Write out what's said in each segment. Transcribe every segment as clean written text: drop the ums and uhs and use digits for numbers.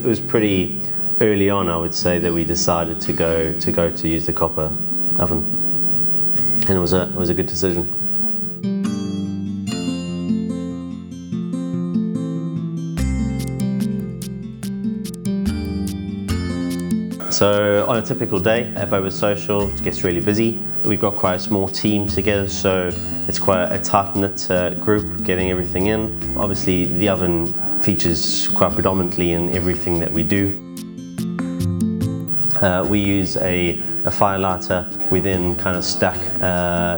was pretty early on, I would say, that we decided to go to use the Kopa oven, and it was a good decision. So on a typical day at BOBO Social, it gets really busy. We've got quite a small team together, so it's quite a tight-knit group getting everything in. Obviously, the oven features quite predominantly in everything that we do. We use a fire lighter. We then kind of stack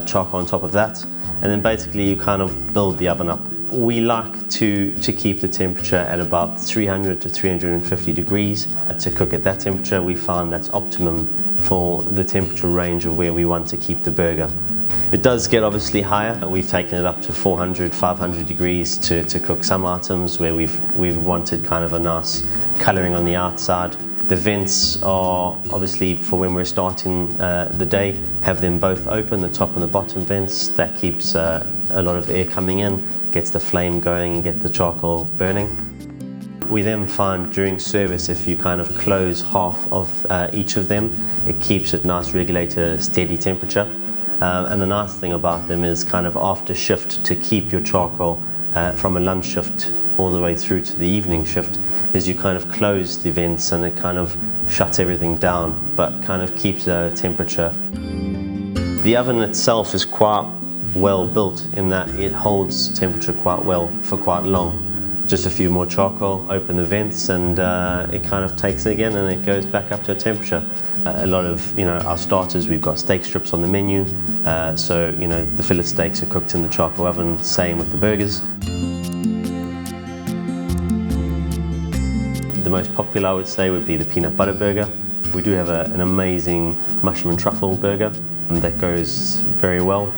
charcoal on top of that, and then basically you kind of build the oven up. We like to keep the temperature at about 300 to 350 degrees. To cook at that temperature, we find that's optimum for the temperature range of where we want to keep the burger. It does get obviously higher. We've taken it up to 400, 500 degrees to cook some items where we've wanted kind of a nice colouring on the outside. The vents are obviously, for when we're starting the day, have them both open, the top and the bottom vents. That keeps a lot of air coming in, gets the flame going and get the charcoal burning. We then find during service, if you kind of close half of each of them, it keeps it nice, regulated, steady temperature. And the nice thing about them is kind of after shift, to keep your charcoal from a lunch shift all the way through to the evening shift, is you kind of close the vents and it kind of shuts everything down, but kind of keeps the temperature. The oven itself is quite well built in that it holds temperature quite well for quite long. Just a few more charcoal, open the vents, and it kind of takes it again and it goes back up to a temperature. A lot of our starters, we've got steak strips on the menu, so the fillet steaks are cooked in the charcoal oven, same with the burgers. The most popular, I would say, would be the peanut butter burger. We do have an amazing mushroom and truffle burger that goes very well.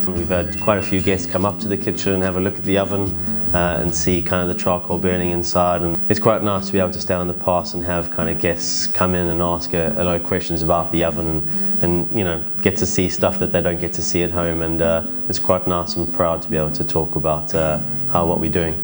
We've had quite a few guests come up to the kitchen and have a look at the oven and see kind of the charcoal burning inside, and it's quite nice to be able to stay on the pass and have kind of guests come in and ask a lot of questions about the oven and get to see stuff that they don't get to see at home, and it's quite nice and proud to be able to talk about what we're doing.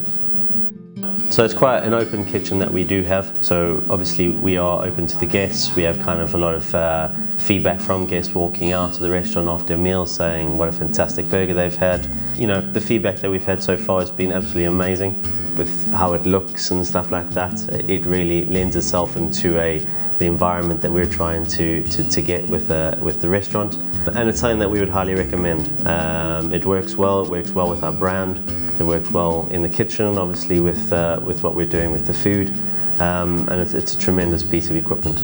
So it's quite an open kitchen that we do have. So obviously we are open to the guests. We have kind of a lot of feedback from guests walking out of the restaurant after a meal saying what a fantastic burger they've had. The feedback that we've had so far has been absolutely amazing with how it looks and stuff like that. It really lends itself into the environment that we're trying to get with the restaurant. And it's something that we would highly recommend. It works well with our brand. It works well in the kitchen, obviously, with what we're doing with the food, and it's a tremendous piece of equipment.